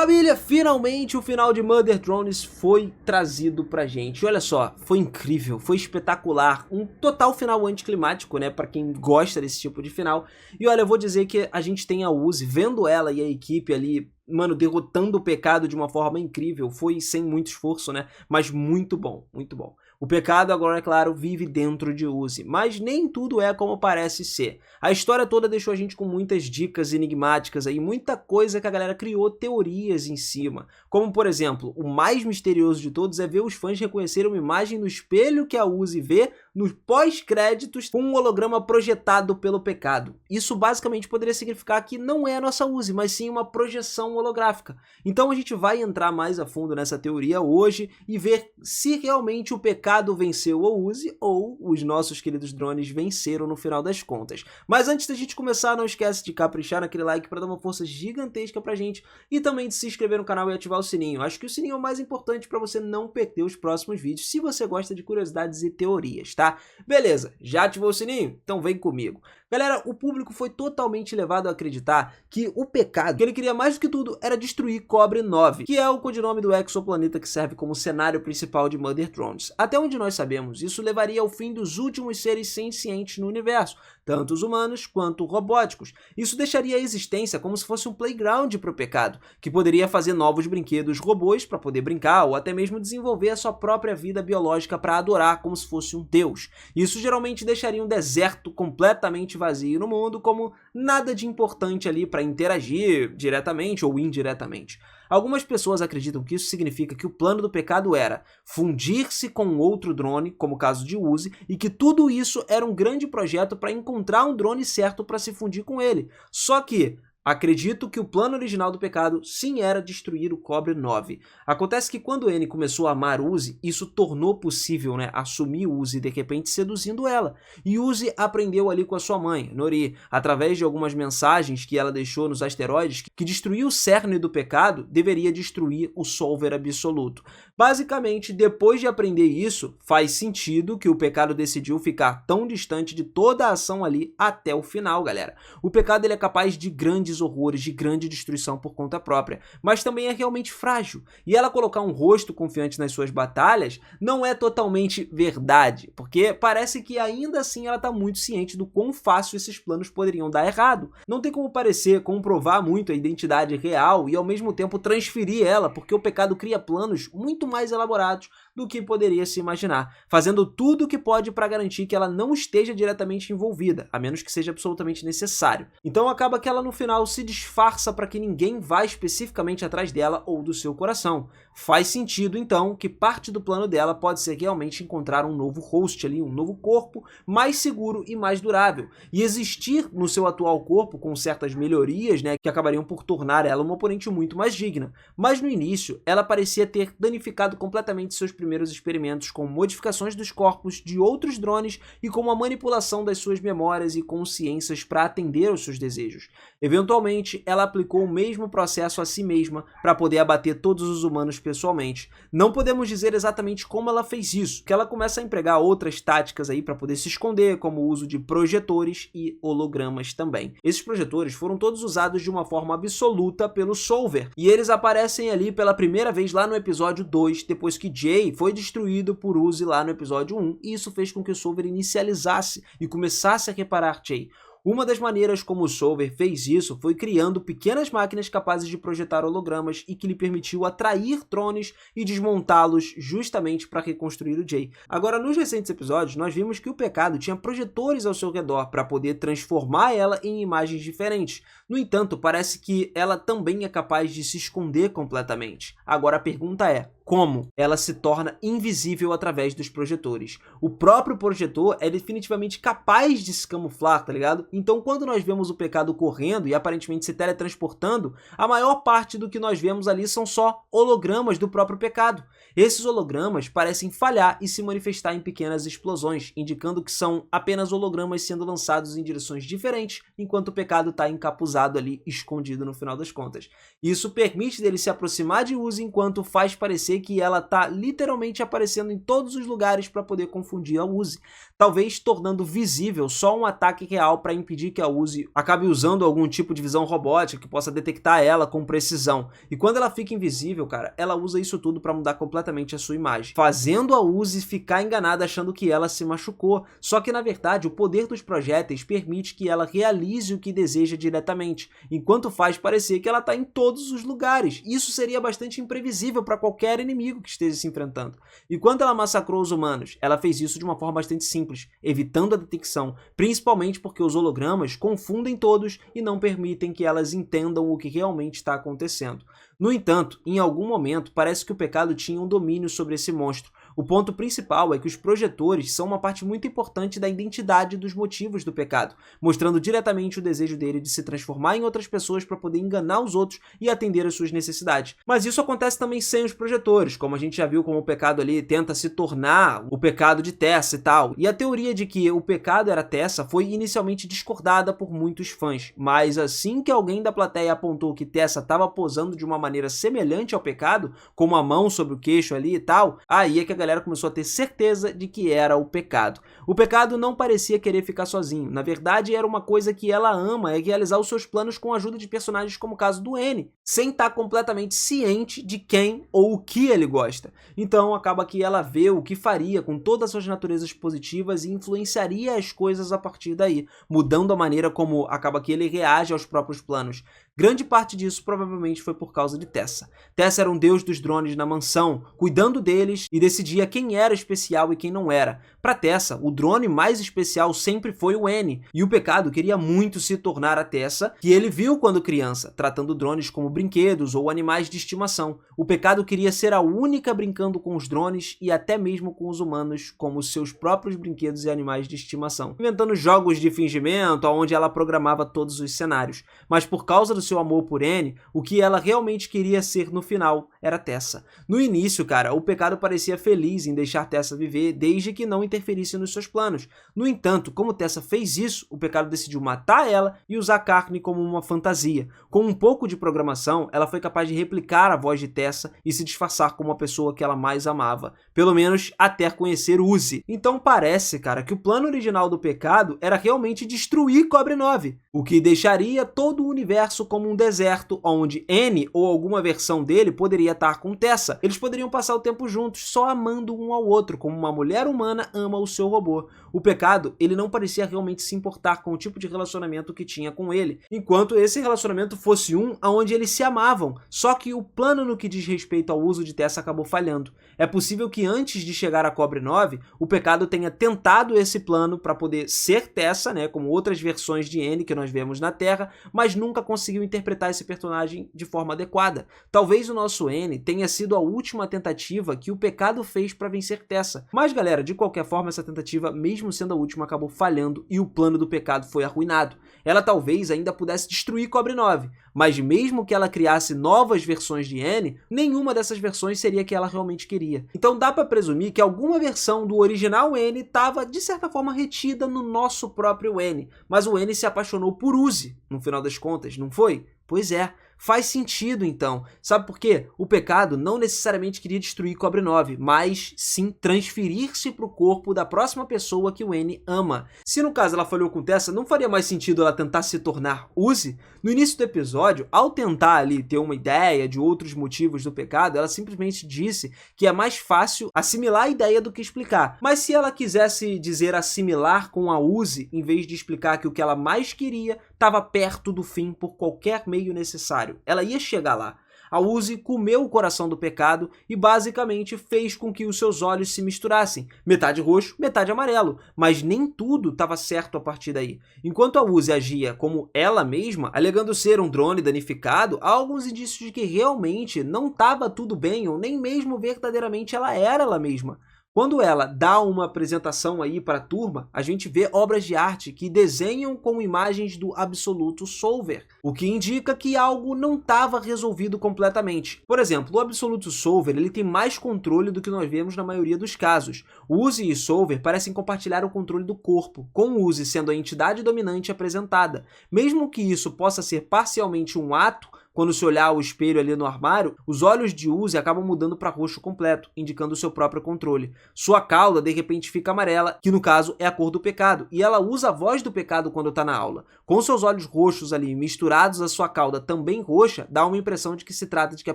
Família, finalmente o final de Mother Drones foi trazido pra gente. Olha só, foi incrível, foi espetacular, um total final anticlimático, né, pra quem gosta desse tipo de final. E olha, eu vou dizer que a gente tem a Uzi, vendo ela e a equipe ali, mano, derrotando o pecado de uma forma incrível, foi sem muito esforço, né, mas muito bom, muito bom. O pecado agora, é claro, vive dentro de Uzi, mas nem tudo é como parece ser. A história toda deixou a gente com muitas dicas enigmáticas aí, muita coisa que a galera criou teorias em cima. Como, por exemplo, o mais misterioso de todos é ver os fãs reconhecerem uma imagem no espelho que a Uzi vê nos pós-créditos com um holograma projetado pelo pecado. Isso basicamente poderia significar que não é a nossa Uzi, mas sim uma projeção holográfica. Então a gente vai entrar mais a fundo nessa teoria hoje e ver se realmente o pecado venceu a Uzi ou os nossos queridos drones venceram no final das contas. Mas antes da gente começar, não esquece de caprichar naquele like para dar uma força gigantesca pra gente e também de se inscrever no canal e ativar o sininho. Acho que o sininho é o mais importante para você não perder os próximos vídeos, se você gosta de curiosidades e teorias, tá? Beleza, já ativou o sininho? Então vem comigo. Galera, o público foi totalmente levado a acreditar que o pecado que ele queria mais do que tudo era destruir Cobre 9, que é o codinome do exoplaneta que serve como cenário principal de Mother Drones. Até onde nós sabemos, isso levaria ao fim dos últimos seres sencientes no universo, tanto os humanos quanto robóticos. Isso deixaria a existência como se fosse um playground para o pecado, que poderia fazer novos brinquedos robôs para poder brincar ou até mesmo desenvolver a sua própria vida biológica para adorar como se fosse um deus. Isso geralmente deixaria um deserto completamente vazio no mundo, como nada de importante ali para interagir diretamente ou indiretamente. Algumas pessoas acreditam que isso significa que o plano do pecado era fundir-se com outro drone, como o caso de Uzi, e que tudo isso era um grande projeto para encontrar um drone certo para se fundir com ele. Só que acredito que o plano original do pecado sim era destruir o Cobre 9. Acontece que quando N começou a amar Uzi, isso tornou possível, né, assumir Uzi de repente seduzindo ela. E Uzi aprendeu ali com a sua mãe, Nori, através de algumas mensagens que ela deixou nos asteroides, que destruir o cerne do pecado deveria destruir o Solver absoluto. Basicamente, depois de aprender isso, faz sentido que o pecado decidiu ficar tão distante de toda a ação ali até o final, galera. O pecado ele é capaz de grandes horrores, de grande destruição por conta própria, mas também é realmente frágil, e ela colocar um rosto confiante nas suas batalhas não é totalmente verdade, porque parece que ainda assim ela tá muito ciente do quão fácil esses planos poderiam dar errado. Não tem como parecer comprovar muito a identidade real e ao mesmo tempo transferir ela, porque o pecado cria planos muito mais elaborados do que poderia se imaginar, fazendo tudo o que pode para garantir que ela não esteja diretamente envolvida, a menos que seja absolutamente necessário. Então acaba que ela no final se disfarça para que ninguém vá especificamente atrás dela ou do seu coração. Faz sentido então que parte do plano dela pode ser realmente encontrar um novo host ali, um novo corpo mais seguro e mais durável, e existir no seu atual corpo com certas melhorias, né, que acabariam por tornar ela uma oponente muito mais digna. Mas no início ela parecia ter danificado completamente seus primeiros experimentos com modificações dos corpos de outros drones e com a manipulação das suas memórias e consciências para atender aos seus desejos. Eventualmente, ela aplicou o mesmo processo a si mesma para poder abater todos os humanos pessoalmente. Não podemos dizer exatamente como ela fez isso, que ela começa a empregar outras táticas aí para poder se esconder, como o uso de projetores e hologramas também. Esses projetores foram todos usados de uma forma absoluta pelo Solver, e eles aparecem ali pela primeira vez lá no episódio 2, depois que Jay foi destruído por Uzi lá no episódio 1, e isso fez com que o Solver inicializasse e começasse a reparar Jay. Uma das maneiras como o Solver fez isso foi criando pequenas máquinas capazes de projetar hologramas e que lhe permitiu atrair drones e desmontá-los justamente para reconstruir o Jay. Agora, nos recentes episódios, nós vimos que o pecado tinha projetores ao seu redor para poder transformar ela em imagens diferentes. No entanto, parece que ela também é capaz de se esconder completamente. Agora a pergunta é, como ela se torna invisível através dos projetores? O próprio projetor é definitivamente capaz de se camuflar, tá ligado? Então quando nós vemos o pecado correndo e aparentemente se teletransportando, a maior parte do que nós vemos ali são só hologramas do próprio pecado. Esses hologramas parecem falhar e se manifestar em pequenas explosões, indicando que são apenas hologramas sendo lançados em direções diferentes, enquanto o pecado está encapuzado ali, escondido no final das contas. Isso permite dele se aproximar de Uzi enquanto faz parecer que ela está literalmente aparecendo em todos os lugares para poder confundir a Uzi, talvez tornando visível só um ataque real para impedir que a Uzi acabe usando algum tipo de visão robótica que possa detectar ela com precisão. E quando ela fica invisível, cara, ela usa isso tudo pra mudar completamente a sua imagem, fazendo a Uzi ficar enganada achando que ela se machucou. Só que na verdade o poder dos projéteis permite que ela realize o que deseja diretamente, enquanto faz parecer que ela tá em todos os lugares. Isso seria bastante imprevisível para qualquer inimigo que esteja se enfrentando. E quando ela massacrou os humanos, ela fez isso de uma forma bastante simples, evitando a detecção, principalmente porque os hologramas confundem todos e não permitem que elas entendam o que realmente está acontecendo. No entanto, em algum momento, parece que o pecado tinha um domínio sobre esse monstro. O ponto principal é que os projetores são uma parte muito importante da identidade dos motivos do pecado, mostrando diretamente o desejo dele de se transformar em outras pessoas para poder enganar os outros e atender às suas necessidades. Mas isso acontece também sem os projetores, como a gente já viu como o pecado ali tenta se tornar o pecado de Tessa e tal. E a teoria de que o pecado era Tessa foi inicialmente discordada por muitos fãs, mas assim que alguém da plateia apontou que Tessa estava posando de uma maneira semelhante ao pecado, como a mão sobre o queixo ali e tal, aí é que a galera começou a ter certeza de que era o pecado. O pecado não parecia querer ficar sozinho, na verdade era uma coisa que ela ama, é realizar os seus planos com a ajuda de personagens como o caso do N, sem estar completamente ciente de quem ou o que ele gosta. Então acaba que ela vê o que faria com todas as suas naturezas positivas e influenciaria as coisas a partir daí, mudando a maneira como acaba que ele reage aos próprios planos. Grande parte disso provavelmente foi por causa de Tessa. Tessa era um deus dos drones na mansão, cuidando deles e decidia quem era especial e quem não era. Para Tessa, o drone mais especial sempre foi o N, e o pecado queria muito se tornar a Tessa, que ele viu quando criança, tratando drones como brinquedos ou animais de estimação. O pecado queria ser a única brincando com os drones e até mesmo com os humanos como seus próprios brinquedos e animais de estimação, inventando jogos de fingimento onde ela programava todos os cenários. Mas por causa do seu amor por N, o que ela realmente queria ser no final era Tessa. No início, cara, o pecado parecia feliz em deixar Tessa viver desde que não interferisse nos seus planos. No entanto, como Tessa fez isso, o pecado decidiu matar ela e usar a carne como uma fantasia. Com um pouco de programação, ela foi capaz de replicar a voz de Tessa e se disfarçar como a pessoa que ela mais amava, pelo menos até conhecer Uzi. Então parece, cara, que o plano original do pecado era realmente destruir Cobre 9, o que deixaria todo o universo como um deserto onde N ou alguma versão dele poderia estar com Tessa. Eles poderiam passar o tempo juntos, só amando um ao outro, como uma mulher humana ama o seu robô. O pecado, ele não parecia realmente se importar com o tipo de relacionamento que tinha com ele, enquanto esse relacionamento fosse um onde eles se amavam, só que o plano no que diz respeito ao uso de Tessa acabou falhando. É possível que antes de chegar a Cobre 9, o pecado tenha tentado esse plano para poder ser Tessa, né, como outras versões de N que nós vemos na Terra, mas nunca conseguiu interpretar esse personagem de forma adequada. Talvez o nosso N tenha sido a última tentativa que o pecado fez para vencer Tessa. Mas galera, de qualquer forma, essa tentativa, mesmo sendo a última, acabou falhando e o plano do pecado foi arruinado. Ela talvez ainda pudesse destruir Cobre 9, mas mesmo que ela criasse novas versões de N, nenhuma dessas versões seria a que ela realmente queria. Então dá para presumir que alguma versão do original N estava, de certa forma, retida no nosso próprio N, mas o N se apaixonou por Uzi, no final das contas, não foi? Pois é. Faz sentido, então. Sabe por quê? O pecado não necessariamente queria destruir Cobre 9, mas sim transferir-se para o corpo da próxima pessoa que o N ama. Se no caso ela falhou com Tessa, não faria mais sentido ela tentar se tornar Uzi? No início do episódio, ao tentar ali ter uma ideia de outros motivos do pecado, ela simplesmente disse que é mais fácil assimilar a ideia do que explicar. Mas se ela quisesse dizer assimilar com a Uzi, em vez de explicar que o que ela mais queria estava perto do fim por qualquer meio necessário, ela ia chegar lá. A Uzi comeu o coração do pecado e basicamente fez com que os seus olhos se misturassem, metade roxo, metade amarelo, mas nem tudo estava certo a partir daí. Enquanto a Uzi agia como ela mesma, alegando ser um drone danificado, há alguns indícios de que realmente não estava tudo bem ou nem mesmo verdadeiramente ela era ela mesma. Quando ela dá uma apresentação aí para a turma, a gente vê obras de arte que desenham com imagens do absoluto solver, o que indica que algo não estava resolvido completamente. Por exemplo, o absoluto solver ele tem mais controle do que nós vemos na maioria dos casos. O Uzi e Solver parecem compartilhar o controle do corpo, com o Uzi sendo a entidade dominante apresentada. Mesmo que isso possa ser parcialmente um ato, quando se olhar o espelho ali no armário, os olhos de Uzi acabam mudando para roxo completo, indicando o seu próprio controle. Sua cauda de repente fica amarela, que no caso é a cor do pecado, e ela usa a voz do pecado quando tá na aula. Com seus olhos roxos ali misturados à sua cauda também roxa, dá uma impressão de que se trata de que a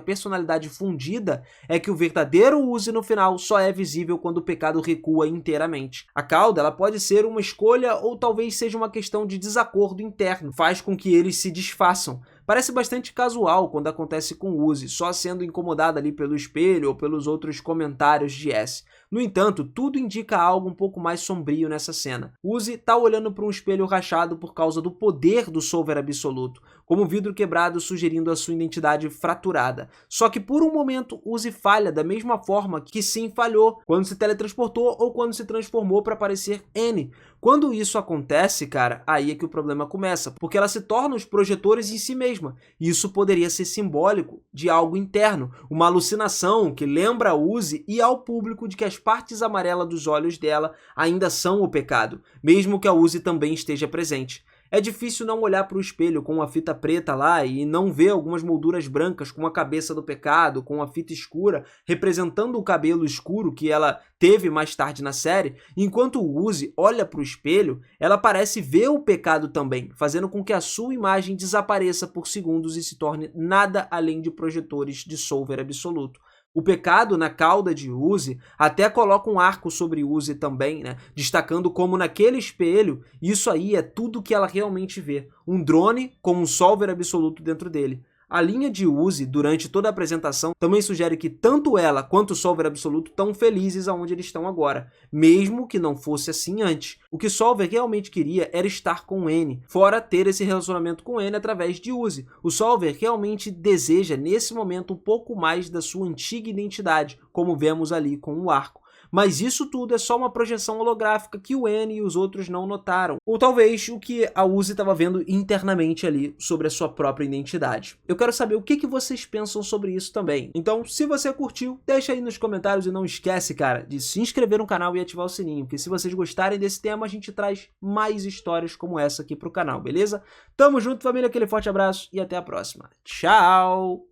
personalidade fundida é que o verdadeiro Uzi no final só é visível quando o pecado recua inteiramente. A cauda ela pode ser uma escolha ou talvez seja uma questão de desacordo interno, faz com que eles se desfaçam. Parece bastante casual quando acontece com Uzi, só sendo incomodado ali pelo espelho ou pelos outros comentários de S. No entanto, tudo indica algo um pouco mais sombrio nessa cena. Uzi tá olhando para um espelho rachado por causa do poder do Solver absoluto, como o vidro quebrado sugerindo a sua identidade fraturada. Só que por um momento, Uzi falha da mesma forma que Sim falhou, quando se teletransportou ou quando se transformou para parecer N. Quando isso acontece, cara, aí é que o problema começa, porque ela se torna os projetores em si mesma. Isso poderia ser simbólico de algo interno, uma alucinação que lembra a Uzi e ao público de que as partes amarelas dos olhos dela ainda são o pecado, mesmo que a Uzi também esteja presente. É difícil não olhar para o espelho com uma fita preta lá e não ver algumas molduras brancas com a cabeça do pecado, com a fita escura, representando o cabelo escuro que ela teve mais tarde na série. Enquanto o Uzi olha para o espelho, ela parece ver o pecado também, fazendo com que a sua imagem desapareça por segundos e se torne nada além de projetores de Solver absoluto. O pecado na cauda de Uzi até coloca um arco sobre Uzi também, né? Destacando como naquele espelho, isso aí é tudo que ela realmente vê. Um drone com um Solver absoluto dentro dele. A linha de Uzi, durante toda a apresentação, também sugere que tanto ela quanto o Solver absoluto estão felizes aonde eles estão agora, mesmo que não fosse assim antes. O que Solver realmente queria era estar com N, fora ter esse relacionamento com N através de Uzi. O Solver realmente deseja, nesse momento, um pouco mais da sua antiga identidade, como vemos ali com o arco. Mas isso tudo é só uma projeção holográfica que o N e os outros não notaram. Ou talvez o que a Uzi estava vendo internamente ali sobre a sua própria identidade. Eu quero saber o que vocês pensam sobre isso também. Então, se você curtiu, deixa aí nos comentários e não esquece, cara, de se inscrever no canal e ativar o sininho, porque se vocês gostarem desse tema, a gente traz mais histórias como essa aqui pro canal, beleza? Tamo junto, família, aquele forte abraço e até a próxima. Tchau!